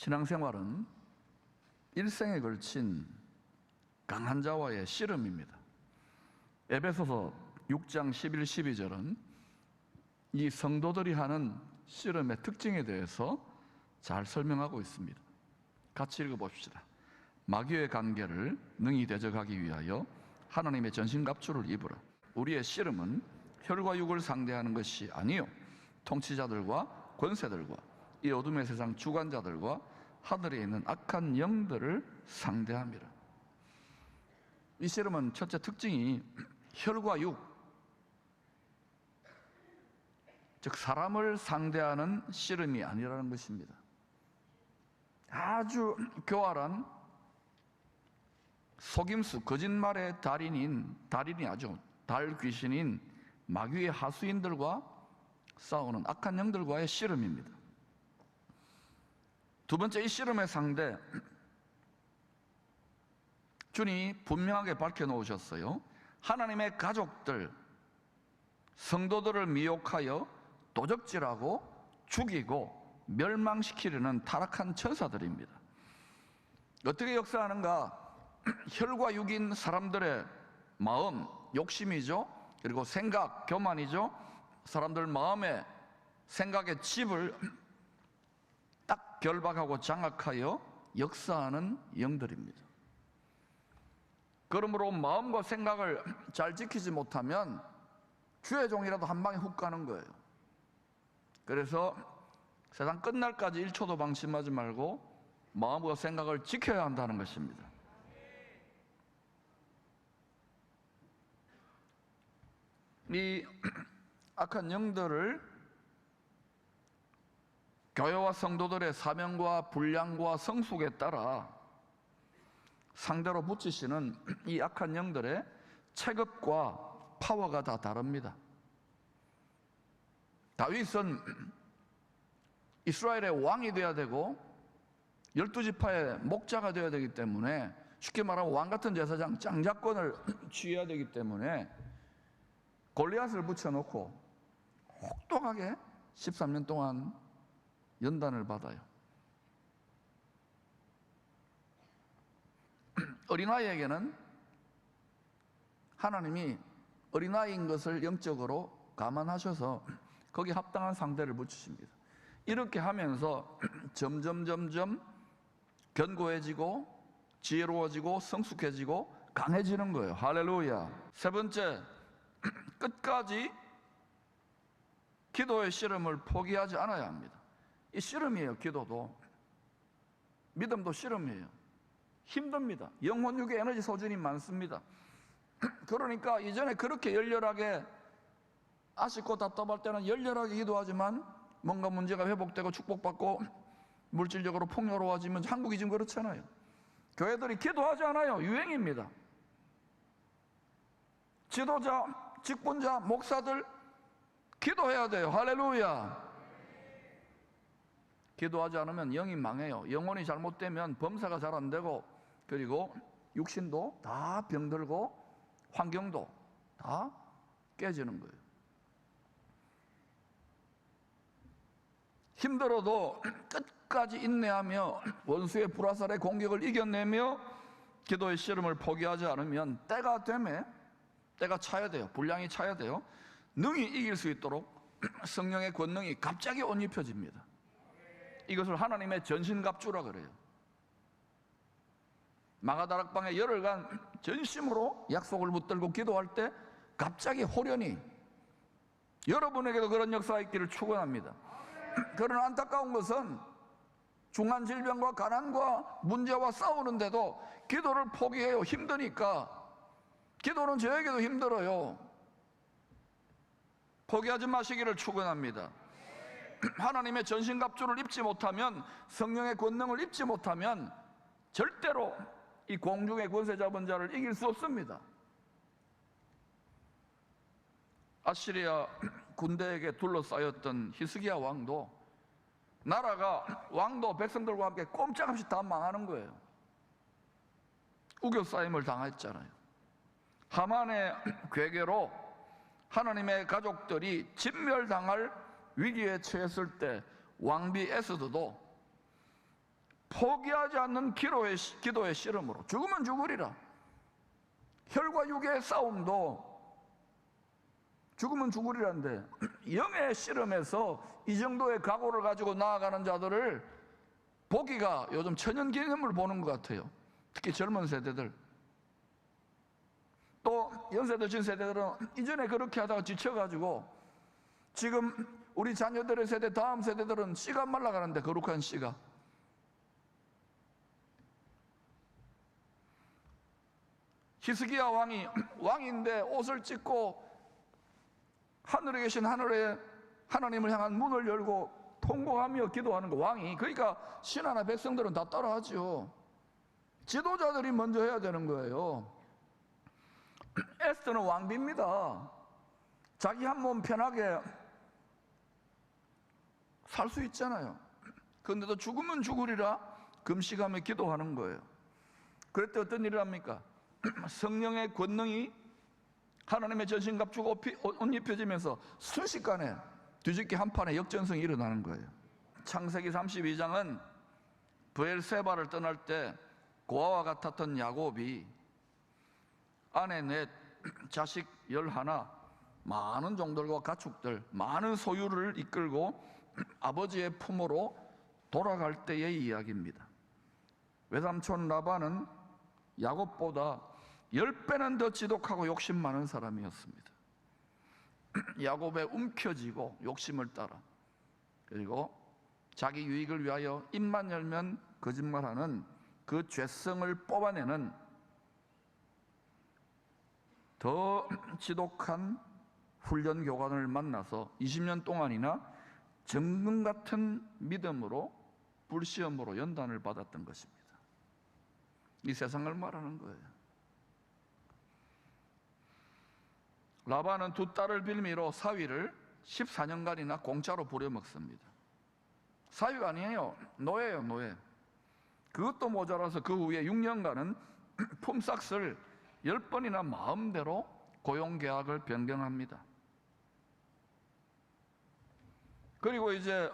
신앙생활은 일생에 걸친 강한 자와의 씨름입니다. 에베소서 6장 11, 12절은 이 성도들이 하는 씨름의 특징에 대해서 잘 설명하고 있습니다. 같이 읽어봅시다. 마귀의 관계를 능히 대적하기 위하여 하나님의 전신갑주를 입으라. 우리의 씨름은 혈과 육을 상대하는 것이 아니요 통치자들과 권세들과 이 어둠의 세상 주관자들과 하늘에 있는 악한 영들을 상대함이라. 이 씨름은 첫째 특징이 혈과 육, 즉 사람을 상대하는 씨름이 아니라는 것입니다. 아주 교활한 속임수, 거짓말의 달인이 아주 달귀신인 마귀의 하수인들과 싸우는 악한 영들과의 씨름입니다. 두 번째, 이 씨름의 상대, 주님이 분명하게 밝혀놓으셨어요. 하나님의 가족들, 성도들을 미혹하여 도적질하고 죽이고 멸망시키려는 타락한 천사들입니다. 어떻게 역사하는가? 혈과 육인 사람들의 마음, 욕심이죠. 그리고 생각, 교만이죠. 사람들 마음에 생각의 칩을 딱 결박하고 장악하여 역사하는 영들입니다. 그러므로 마음과 생각을 잘 지키지 못하면 주의 종이라도 한 방에 훅 가는 거예요. 그래서 세상 끝날까지 1초도 방심하지 말고 마음과 생각을 지켜야 한다는 것입니다. 이 악한 영들을 교회와 성도들의 사명과 분량과 성숙에 따라 상대로 붙이시는 이 악한 영들의 체급과 파워가 다 다릅니다. 다윗은 이스라엘의 왕이 되어야 되고 12지파의 목자가 되어야 되기 때문에, 쉽게 말하면 왕같은 제사장 장자권을 취해야 되기 때문에 골리앗을 붙여놓고 혹독하게 13년 동안 연단을 받아요. 어린아이에게는 하나님이 어린아이인 것을 영적으로 감안하셔서 거기에 합당한 상대를 붙이십니다. 이렇게 하면서 점점 견고해지고 지혜로워지고 성숙해지고 강해지는 거예요. 할렐루야. 세 번째, 끝까지 기도의 씨름을 포기하지 않아야 합니다. 이 씨름이에요. 기도도, 믿음도 씨름이에요. 힘듭니다. 영혼 육의 에너지 소진이 많습니다. 그러니까 이전에 그렇게 열렬하게 아쉽고 답답할 때는 열렬하게 기도하지만 뭔가 문제가 회복되고 축복받고 물질적으로 풍요로워지면, 한국이 지금 그렇잖아요. 교회들이 기도하지 않아요. 유행입니다. 지도자, 직분자, 목사들 기도해야 돼요. 할렐루야. 기도하지 않으면 영이 망해요. 영혼이 잘못되면 범사가 잘 안 되고, 그리고 육신도 다 병들고 환경도 다 깨지는 거예요. 힘들어도 끝까지 인내하며 원수의 불화살의 공격을 이겨내며 기도의 씨름을 포기하지 않으면 때가 되면, 때가 차야 돼요. 분량이 차야 돼요. 능히 이길 수 있도록 성령의 권능이 갑자기 옷 입혀집니다. 이것을 하나님의 전신갑주라 그래요. 마가다락방에 열흘간 전심으로 약속을 붙들고 기도할 때 갑자기 호련히, 여러분에게도 그런 역사가 있기를 축원합니다. 그러나 안타까운 것은 중한 질병과 가난과 문제와 싸우는데도 기도를 포기해요. 힘드니까. 기도는 저에게도 힘들어요. 포기하지 마시기를 축원합니다. 하나님의 전신갑주를 입지 못하면, 성령의 권능을 입지 못하면 절대로 이 공중의 권세 잡은 자를 이길 수 없습니다. 아시리아 군대에게 둘러싸였던 히스기야 왕도, 나라가 왕도 백성들과 함께 꼼짝없이 다 망하는 거예요. 우겨싸임을 당했잖아요. 하만의 괴계로 하나님의 가족들이 진멸당할 위기에 처했을 때 왕비 에스더도 포기하지 않는 기도의 씨름으로 죽으면 죽으리라. 혈과 육의 싸움도 죽으면 죽으리란데 영의 씨름에서 이 정도의 각오를 가지고 나아가는 자들을 보기가 요즘 천연기념을 보는 것 같아요. 특히 젊은 세대들. 또 연세 드신 세대들은 이전에 그렇게 하다가 지쳐가지고 지금 우리 자녀들의 세대, 다음 세대들은 씨가 말라가는데, 거룩한 씨가. 히스기야 왕이 왕인데 옷을 찢고 하늘에 계신 하나님을 향한 문을 열고 통곡하며 기도하는 거, 왕이. 그러니까 신하나 백성들은 다 따라하죠. 지도자들이 먼저 해야 되는 거예요. 에스더는 왕비입니다. 자기 한 몸 편하게 살 수 있잖아요. 그런데도 죽으면 죽으리라 금식하며 기도하는 거예요. 그럴 때 어떤 일을 합니까? 성령의 권능이 하나님의 전신갑주가 옷 입혀지면서 순식간에 뒤집기 한 판의 역전성이 일어나는 거예요. 창세기 32장은 브엘세바를 떠날 때 고아와 같았던 야곱이 아내 넷, 자식 11, 많은 종들과 가축들, 많은 소유를 이끌고 아버지의 품으로 돌아갈 때의 이야기입니다. 외삼촌 라반은 야곱보다 10배는 더 지독하고 욕심 많은 사람이었습니다. 야곱에 움켜쥐고 욕심을 따라, 그리고 자기 유익을 위하여 입만 열면 거짓말하는 그 죄성을 뽑아내는 더 지독한 훈련 교관을 만나서 20년 동안이나 정금 같은 믿음으로 불시험으로 연단을 받았던 것입니다. 이 세상을 말하는 거예요. 라반은 두 딸을 빌미로 사위를 14년간이나 공짜로 부려먹습니다. 사위가 아니에요. 노예예요, 노예. 그것도 모자라서 그 후에 6년간은 품삯을 10번이나 마음대로 고용계약을 변경합니다. 그리고 이제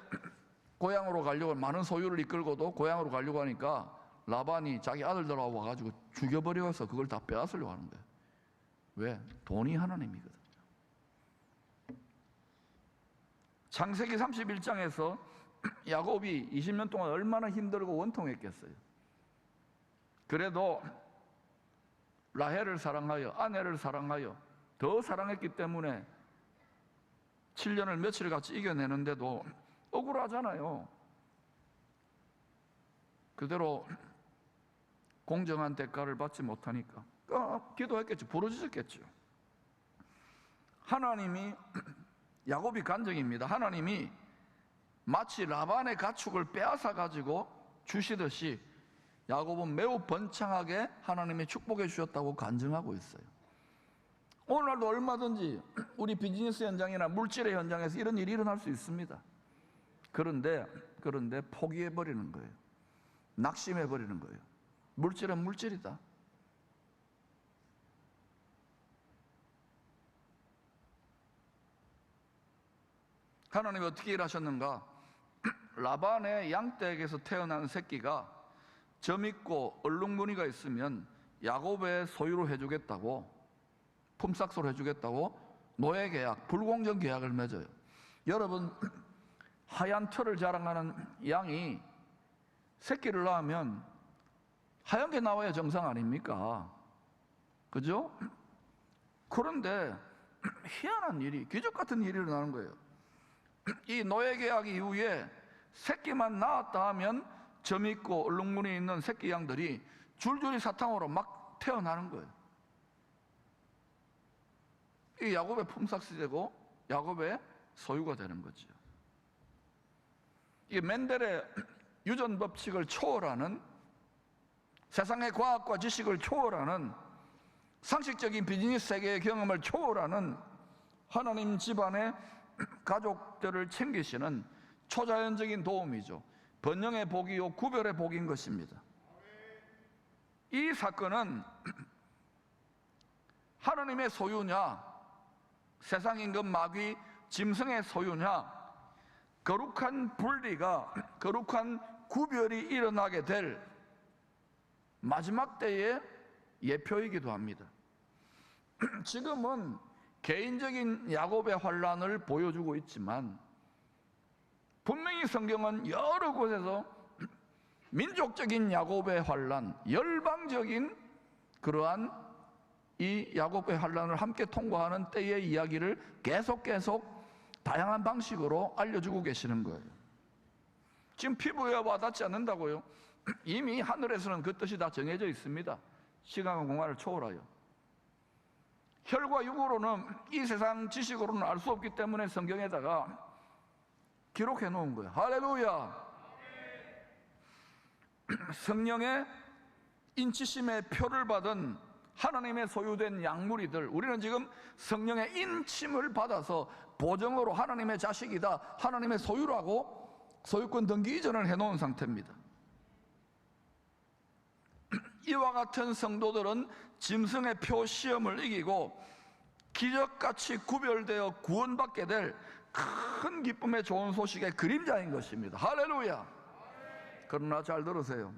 고향으로 가려고, 많은 소유를 이끌고도 고향으로 가려고 하니까 라반이 자기 아들들하고 와가지고 죽여버려서 그걸 다 빼앗으려고 하는 거예요. 왜? 돈이 하나님이거든요. 창세기 31장에서 야곱이 20년 동안 얼마나 힘들고 원통했겠어요. 그래도 라헬을 사랑하여, 아내를 사랑하여 더 사랑했기 때문에 7년을 며칠 같이 이겨내는데도 억울하잖아요. 그대로 공정한 대가를 받지 못하니까 기도했겠죠. 부르짖었겠죠. 하나님이, 야곱이 간증입니다. 하나님이 마치 라반의 가축을 빼앗아 가지고 주시듯이 야곱은 매우 번창하게 하나님이 축복해 주셨다고 간증하고 있어요. 오늘날도 얼마든지 우리 비즈니스 현장이나 물질의 현장에서 이런 일이 일어날 수 있습니다. 그런데 포기해버리는 거예요. 낙심해버리는 거예요. 물질은 물질이다. 하나님이 어떻게 일하셨는가? 라반의 양떼에게서 태어난 새끼가 점 있고 얼룩무늬가 있으면 야곱의 소유로 해주겠다고, 품삯으로 해주겠다고 노예 계약, 불공정 계약을 맺어요. 여러분, 하얀 털을 자랑하는 양이 새끼를 낳으면 하얀 게 나와야 정상 아닙니까? 그죠? 그런데 희한한 일이, 기적 같은 일이 일어나는 거예요. 이 노예 계약 이후에 새끼만 낳았다 하면 점 있고 얼룩무늬 있는 새끼 양들이 줄줄이 사탕으로 막 태어나는 거예요. 이 야곱의 품삯이 되고 야곱의 소유가 되는 거죠. 이 멘델의 유전 법칙을 초월하는, 세상의 과학과 지식을 초월하는, 상식적인 비즈니스 세계의 경험을 초월하는 하나님 집안의 가족들을 챙기시는 초자연적인 도움이죠. 번영의 복이요 구별의 복인 것입니다. 이 사건은 하나님의 소유냐, 세상 임금 마귀 짐승의 소유냐, 거룩한 분리가, 거룩한 구별이 일어나게 될 마지막 때의 예표이기도 합니다. 지금은 개인적인 야곱의 환란을 보여주고 있지만 분명히 성경은 여러 곳에서 민족적인 야곱의 환란, 열방적인 그러한 이 야곱의 환란을 함께 통과하는 때의 이야기를 계속 다양한 방식으로 알려주고 계시는 거예요. 지금 피부에 와닿지 않는다고요? 이미 하늘에서는 그 뜻이 다 정해져 있습니다. 시간과 공간을 초월하여. 혈과 육으로는, 이 세상 지식으로는 알 수 없기 때문에 성경에다가 기록해 놓은 거예요. 할렐루야. 성령의 인치심의 표를 받은 하나님의 소유된 약물이들, 우리는 지금 성령의 인침을 받아서 보정으로 하나님의 자식이다, 하나님의 소유라고 소유권 등기 이전을 해놓은 상태입니다. 이와 같은 성도들은 짐승의 표 시험을 이기고 기적같이 구별되어 구원받게 될 큰 기쁨의 좋은 소식의 그림자인 것입니다. 할렐루야. 그러나 잘 들으세요.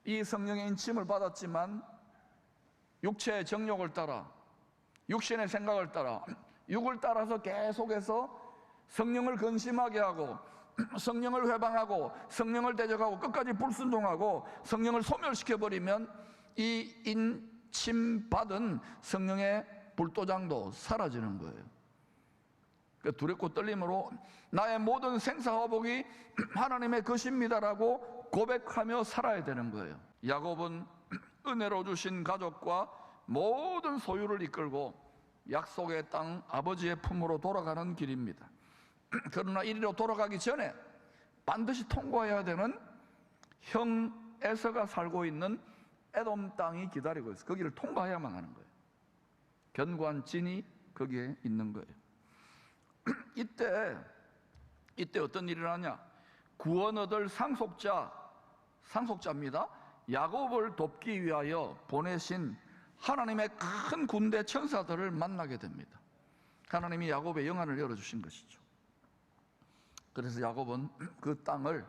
이 성령의 인침을 받았지만 육체의 정욕을 따라, 육신의 생각을 따라, 육을 따라서 계속해서 성령을 근심하게 하고 성령을 회방하고 성령을 대적하고 끝까지 불순종하고 성령을 소멸시켜버리면 이 인침받은 성령의 불도장도 사라지는 거예요. 두렵고 떨림으로 나의 모든 생사화복이 하나님의 것입니다라고 고백하며 살아야 되는 거예요. 야곱은 은혜로 주신 가족과 모든 소유를 이끌고 약속의 땅 아버지의 품으로 돌아가는 길입니다. 그러나 이리로 돌아가기 전에 반드시 통과해야 되는 형 에서가 살고 있는 에돔 땅이 기다리고 있어요. 거기를 통과해야만 하는 거예요. 견고한 진이 거기에 있는 거예요. 이때 어떤 일이 일어나냐? 구원 얻을 상속자입니다. 야곱을 돕기 위하여 보내신 하나님의 큰 군대 천사들을 만나게 됩니다. 하나님이 야곱의 영안을 열어주신 것이죠. 그래서 야곱은 그 땅을,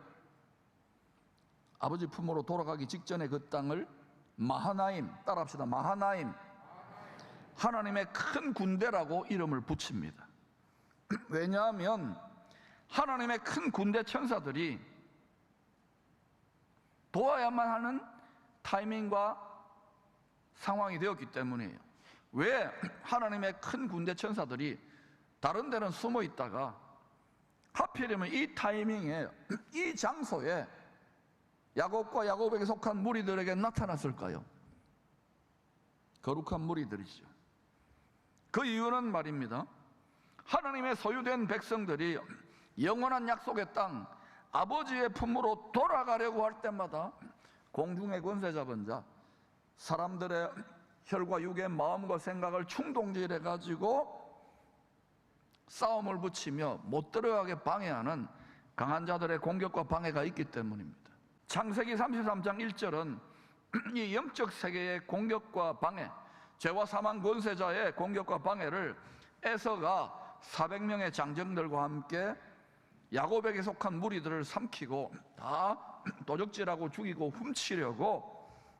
아버지 품으로 돌아가기 직전에 그 땅을 마하나임, 따라합시다. 마하나임, 하나님의 큰 군대라고 이름을 붙입니다. 왜냐하면 하나님의 큰 군대 천사들이 도와야만 하는 타이밍과 상황이 되었기 때문이에요. 왜 하나님의 큰 군대 천사들이 다른 데는 숨어 있다가 하필이면 이 타이밍에, 이 장소에 야곱과 야곱에게 속한 무리들에게 나타났을까요? 거룩한 무리들이죠. 그 이유는 말입니다, 하나님의 소유된 백성들이 영원한 약속의 땅 아버지의 품으로 돌아가려고 할 때마다 공중의 권세 잡은 자, 사람들의 혈과 육의 마음과 생각을 충동질해 가지고 싸움을 붙이며 못 들어가게 방해하는 강한 자들의 공격과 방해가 있기 때문입니다. 창세기 33장 1절은 이 영적 세계의 공격과 방해, 죄와 사망 권세자의 공격과 방해를 에서가 400명의 장정들과 함께 야곱에게 속한 무리들을 삼키고 다 도적질하고 죽이고 훔치려고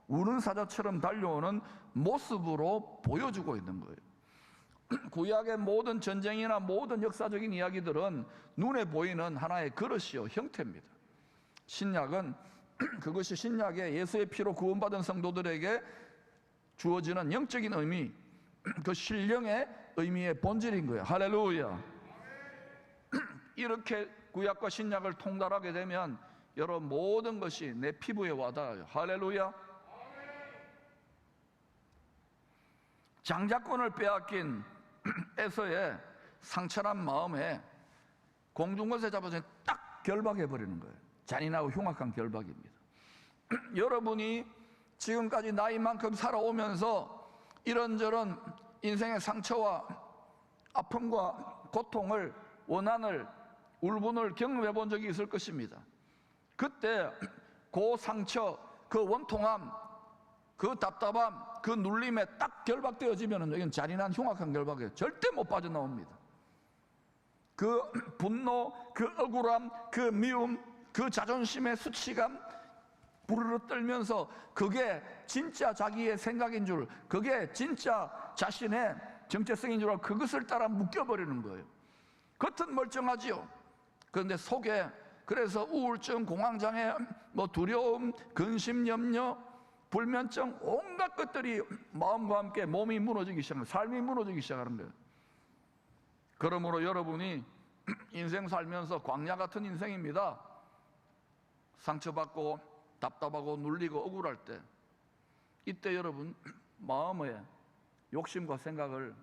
우는 사자처럼 달려오는 모습으로 보여주고 있는 거예요. 구약의 모든 전쟁이나 모든 역사적인 이야기들은 눈에 보이는 하나의 그릇이요, 형태입니다. 신약은 그것이 신약의 예수의 피로 구원받은 성도들에게 주어지는 영적인 의미, 그 신령의 의미의 본질인 거예요. 할렐루야. 이렇게 구약과 신약을 통달하게 되면 여러분 모든 것이 내 피부에 와닿아요. 할렐루야. 장자권을 빼앗긴 에서의 상처난 마음에 공중권세 잡아서 딱 결박해버리는 거예요. 잔인하고 흉악한 결박입니다. 여러분이 지금까지 나이만큼 살아오면서 이런저런 인생의 상처와 아픔과 고통을, 원한을, 울분을 경험해 본 적이 있을 것입니다. 그때 그 상처, 그 원통함, 그 답답함, 그 눌림에 딱 결박되어지면 여기는 잔인한 흉악한 결박이에요. 절대 못 빠져나옵니다. 그 분노, 그 억울함, 그 미움, 그 자존심의 수치감 부르르 떨면서 그게 진짜 자기의 생각인 줄, 그게 진짜 자신의 정체성인 줄 알고 그것을 따라 묶여버리는 거예요. 겉은 멀쩡하지요. 그런데 속에, 그래서 우울증, 공황장애, 두려움, 근심, 염려, 불면증, 온갖 것들이 마음과 함께 몸이 무너지기 시작하는, 삶이 무너지기 시작하는 거예요. 그러므로 여러분이 인생 살면서 광야 같은 인생입니다. 상처받고 답답하고 눌리고 억울할 때, 이때 여러분 마음의 욕심과 생각을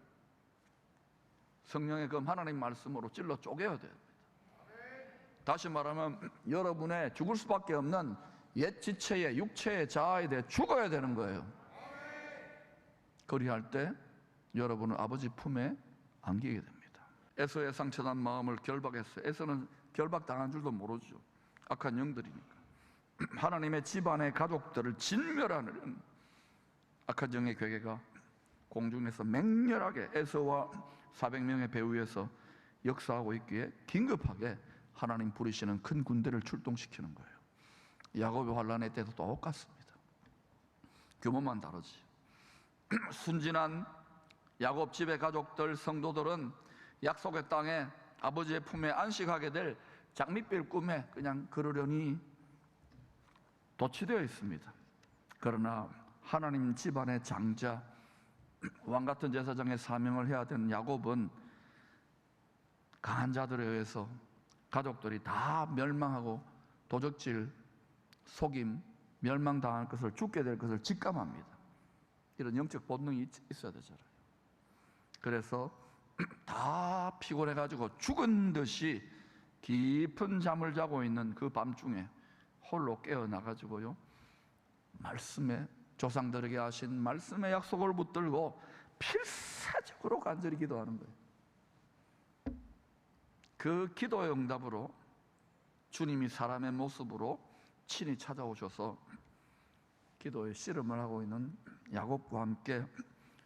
성령의 그 하나님 말씀으로 찔러 쪼개야 돼요. 다시 말하면 여러분의 죽을 수밖에 없는 옛 지체의 육체의 자아에 대해 죽어야 되는 거예요. 그리할 때 여러분은 아버지 품에 안기게 됩니다. 에서의 상처난 마음을 결박했어요. 에서는 결박당한 줄도 모르죠. 악한 영들이니까. 하나님의 집안의 가족들을 진멸하는 악한 영의 괴계가 공중에서 맹렬하게 에서와 400명의 배후에서 역사하고 있기에 긴급하게 하나님 부르시는 큰 군대를 출동시키는 거예요. 야곱의 환란의 때도 똑같습니다. 규모만 다르지. 순진한 야곱 집의 가족들, 성도들은 약속의 땅에 아버지의 품에 안식하게 될 장밋빛 꿈에 그냥 그러려니 도취되어 있습니다. 그러나 하나님 집안의 장자, 왕같은 제사장의 사명을 해야 되는 야곱은 강한 자들에 의해서 가족들이 다 멸망하고 도적질, 속임, 멸망당할 것을, 죽게 될 것을 직감합니다. 이런 영적 본능이 있어야 되잖아요. 그래서 다 피곤해가지고 죽은 듯이 깊은 잠을 자고 있는 그 밤중에 홀로 깨어나가지고요, 말씀에, 조상들에게 하신 말씀의 약속을 붙들고 필사적으로 간절히 기도하는 거예요. 그 기도의 응답으로 주님이 사람의 모습으로 친히 찾아오셔서 기도의 씨름을 하고 있는 야곱과 함께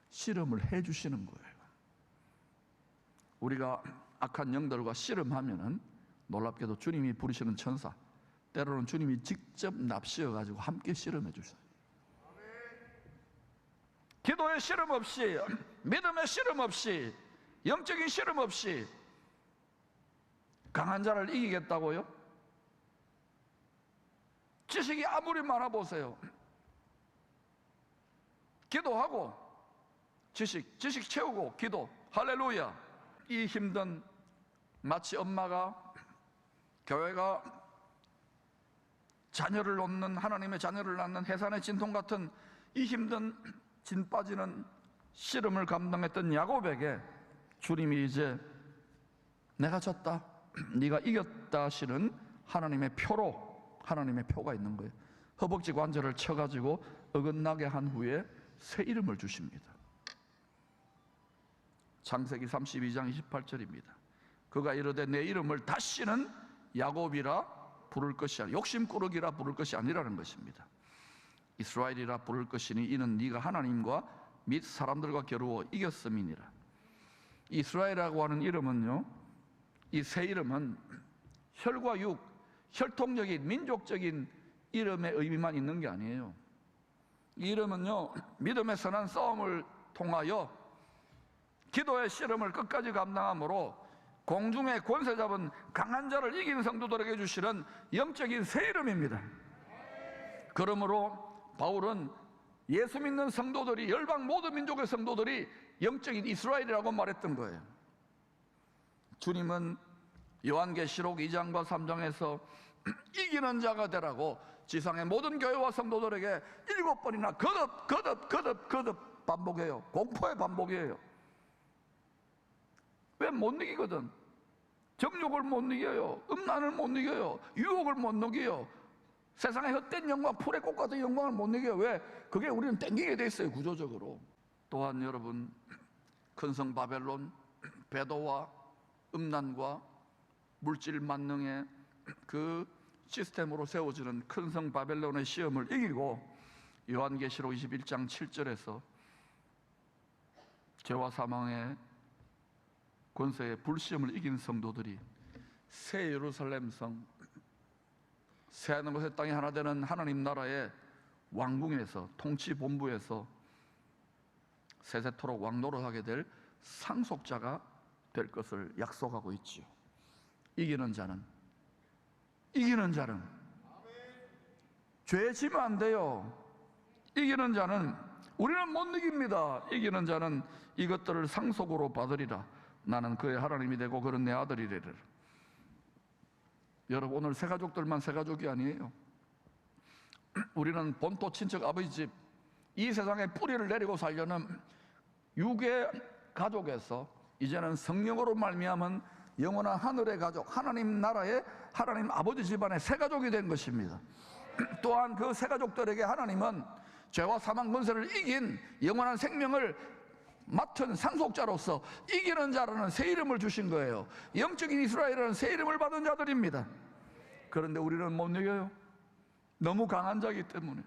씨름을 해주시는 거예요. 우리가 악한 영들과 씨름하면은 놀랍게도 주님이 부르시는 천사, 때로는 주님이 직접 납치해가지고 함께 씨름해 주셔요. 기도의 씨름 없이, 믿음의 씨름 없이, 영적인 씨름 없이 강한 자를 이기겠다고요? 지식이 아무리 많아 보세요. 기도하고 지식 채우고 기도, 할렐루야. 이 힘든, 마치 엄마가, 교회가 자녀를 놓는, 하나님의 자녀를 낳는 해산의 진통 같은 이 힘든 진 빠지는 씨름을 감당했던 야곱에게 주님이 이제 내가 졌다, 네가 이겼다 하시는 하나님의 표로, 하나님의 표가 있는 거예요. 허벅지 관절을 쳐가지고 어긋나게 한 후에 새 이름을 주십니다. 창세기 32장 28절입니다. 그가 이르되 내 이름을 다시는 야곱이라 부를 것이 아니라, 욕심꾸러기라 부를 것이 아니라는 것입니다. 이스라엘이라 부를 것이니 이는 네가 하나님과 및 사람들과 겨루어 이겼음이니라. 이스라엘이라고 하는 이름은요, 이 새 이름은 혈과 육, 혈통적인 민족적인 이름의 의미만 있는 게 아니에요. 이 이름은요, 믿음의 선한 싸움을 통하여 기도의 씨름을 끝까지 감당함으로 공중의 권세 잡은 강한 자를 이긴 성도들에게 주시는 영적인 새 이름입니다. 그러므로 바울은 예수 믿는 성도들이, 열방 모든 민족의 성도들이 영적인 이스라엘이라고 말했던 거예요. 주님은 요한계시록 2장과 3장에서 이기는 자가 되라고 지상의 모든 교회와 성도들에게 7번이나 거듭 반복해요. 공포의 반복이에요. 왜 못 이기거든? 정욕을 못 이겨요. 음란을 못 이겨요. 유혹을 못 이겨요. 세상의 헛된 영광, 풀의 꽃 같은 영광을 못 이겨요. 왜? 그게 우리는 땡기게 돼 있어요, 구조적으로. 또한 여러분, 큰 성 바벨론, 배도와 음란과 물질 만능의 그 시스템으로 세워지는 큰 성 바벨론의 시험을 이기고 요한계시록 21장 7절에서 죄와 사망의 권세의 불시험을 이긴 성도들이 새 예루살렘 성, 새 하늘과 새 땅이 하나 되는 하나님 나라의 왕궁에서, 통치 본부에서 세세토록 왕노릇하게 될 상속자가 될 것을 약속하고 있지요. 이기는 자는 죄 지면 안 돼요. 이기는 자는, 우리는 못 이깁니다. 이기는 자는 이것들을 상속으로 받으리라. 나는 그의 하나님이 되고 그는 내 아들이 되리라. 여러분, 오늘 새가족들만 새가족이 아니에요. 우리는 본토 친척 아버지 집, 이 세상에 뿌리를 내리고 살려는 육의 가족에서 이제는 성령으로 말미암은 영원한 하늘의 가족, 하나님 나라의 하나님 아버지 집안의 새가족이 된 것입니다. 또한 그 새가족들에게 하나님은 죄와 사망 권세를 이긴 영원한 생명을 맡은 상속자로서 이기는 자라는 새 이름을 주신 거예요. 영적인 이스라엘은 새 이름을 받은 자들입니다. 그런데 우리는 못 이겨요. 너무 강한 자이기 때문에.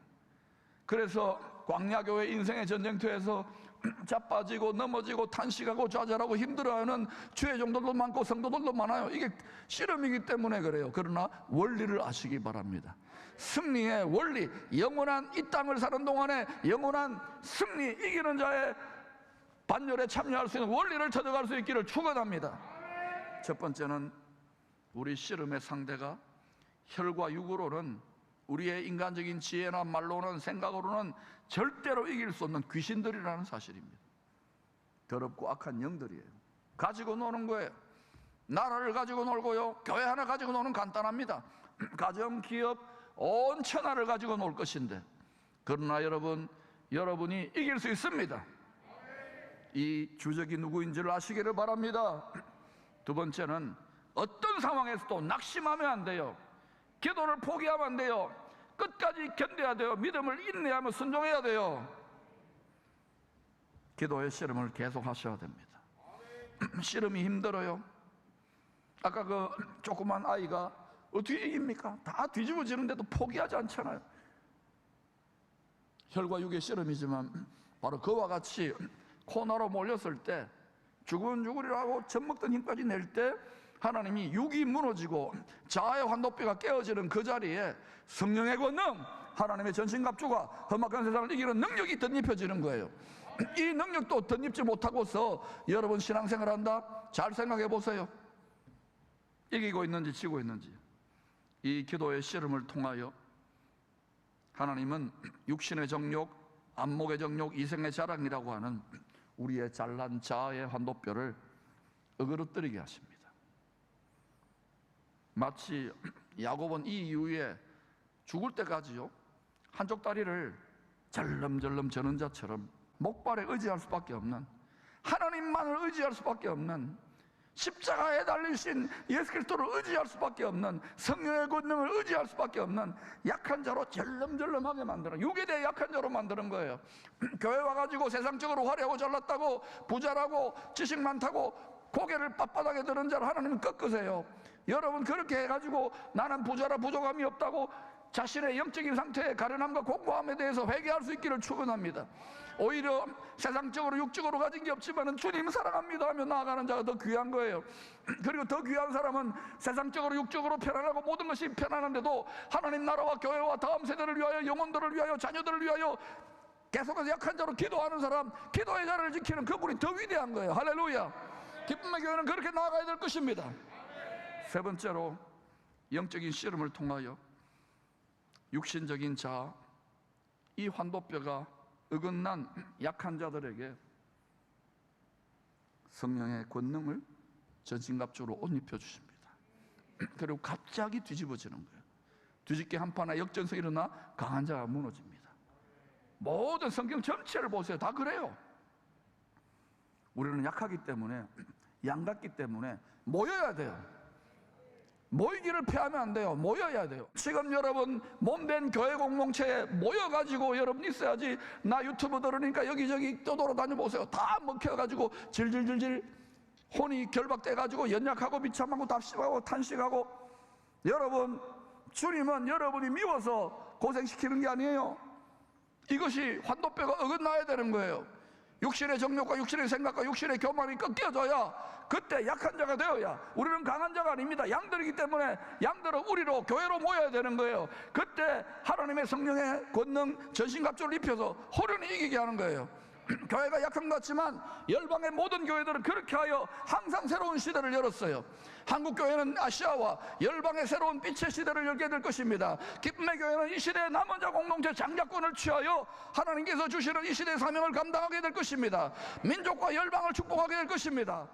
그래서 광야교회 인생의 전쟁터에서 자빠지고 넘어지고 탄식하고 좌절하고 힘들어하는 주의 종들도 많고 성도들도 많아요. 이게 씨름이기 때문에 그래요. 그러나 원리를 아시기 바랍니다. 승리의 원리, 영원한 이 땅을 사는 동안에 영원한 승리, 이기는 자의 반열에 참여할 수 있는 원리를 찾아갈 수 있기를 축원합니다. 첫 번째는 우리 씨름의 상대가 혈과 육으로는, 우리의 인간적인 지혜나 말로는, 생각으로는 절대로 이길 수 없는 귀신들이라는 사실입니다. 더럽고 악한 영들이에요. 가지고 노는 거예요. 나라를 가지고 놀고요, 교회 하나 가지고 노는 간단합니다. 가정, 기업, 온 천하를 가지고 놀 것인데, 그러나 여러분이 이길 수 있습니다. 이 주적이 누구인지를 아시기를 바랍니다. 두 번째는 어떤 상황에서도 낙심하면 안 돼요. 기도를 포기하면 안 돼요. 끝까지 견뎌야 돼요. 믿음을 인내하며 순종해야 돼요. 기도의 씨름을 계속 하셔야 됩니다. 씨름이 힘들어요. 아까 그 조그만 아이가 어떻게 이깁니까? 다 뒤집어지는데도 포기하지 않잖아요. 혈과 육의 씨름이지만 바로 그와 같이 코너로 몰렸을 때, 죽은 죽으리라고 젖먹던 힘까지 낼 때 하나님이 육이 무너지고 자아의 환도뼈가 깨어지는 그 자리에 성령의 권능, 하나님의 전신갑주가 험악한 세상을 이기는 능력이 덧입혀지는 거예요. 이 능력도 덧입지 못하고서 여러분 신앙생활 한다? 잘 생각해 보세요. 이기고 있는지 지고 있는지. 이 기도의 씨름을 통하여 하나님은 육신의 정욕, 안목의 정욕, 이생의 자랑이라고 하는 우리의 잘난 자아의 환도뼈를 어그러뜨리게 하십니다. 마치 야곱은 이 이후에 죽을 때까지요, 한쪽 다리를 절름절름 저는 자처럼 목발에 의지할 수밖에 없는, 하나님만을 의지할 수밖에 없는, 십자가에 달리신 예수 그리스도를 의지할 수밖에 없는, 성령의 권능을 의지할 수밖에 없는 약한 자로 절름절름하게 만드는, 육에 대해 약한 자로 만드는 거예요. 교회 와가지고 세상적으로 화려하고 잘났다고 부자라고 지식 많다고 고개를 빳빳하게 드는 자를 하나님은 꺾으세요. 여러분 그렇게 해가지고 나는 부자라 부족함이 없다고 자신의 영적인 상태의 가련함과 공고함에 대해서 회개할 수 있기를 축원합니다. 오히려 세상적으로 육적으로 가진 게 없지만 주님 사랑합니다 하며 나아가는 자가 더 귀한 거예요. 그리고 더 귀한 사람은 세상적으로 육적으로 편안하고 모든 것이 편안한데도 하나님 나라와 교회와 다음 세대를 위하여, 영혼들을 위하여, 자녀들을 위하여 계속해서 약한 자로 기도하는 사람, 기도의 자리를 지키는 그분이 더 위대한 거예요. 할렐루야. 기쁨의 교회는 그렇게 나아가야 될 것입니다. 세 번째로 영적인 씨름을 통하여 육신적인 자아, 이 환도뼈가 어긋난 약한 자들에게 성령의 권능을 전신갑주로 옷 입혀주십니다. 그리고 갑자기 뒤집어지는 거예요. 뒤집기 한파나 역전성이 일어나 강한 자가 무너집니다. 모든 성경 전체를 보세요. 다 그래요. 우리는 약하기 때문에, 양같기 때문에 모여야 돼요. 모이기를 피하면 안 돼요. 모여야 돼요. 지금 여러분 몸된 교회 공동체에 모여가지고 여러분 있어야지. 나 유튜브 들으니까 여기저기 떠돌아다녀 보세요. 다 먹혀가지고 질질질질 혼이 결박돼가지고 연약하고 비참하고 답답하고 탄식하고. 여러분 주님은 여러분이 미워서 고생시키는 게 아니에요. 이것이 환도뼈가 어긋나야 되는 거예요. 육신의 정욕과 육신의 생각과 육신의 교만이 꺾여져야, 그때 약한 자가 되어야, 우리는 강한 자가 아닙니다. 양들이기 때문에 양들은 우리로, 교회로 모여야 되는 거예요. 그때 하나님의 성령의 권능, 전신갑주를 입혀서 호련히 이기게 하는 거예요. 교회가 약한 것 같지만 열방의 모든 교회들은 그렇게 하여 항상 새로운 시대를 열었어요. 한국교회는 아시아와 열방의 새로운 빛의 시대를 열게 될 것입니다. 기쁨의 교회는 이 시대의 남은 자 공동체 장자권을 취하여 하나님께서 주시는 이 시대의 사명을 감당하게 될 것입니다. 민족과 열방을 축복하게 될 것입니다.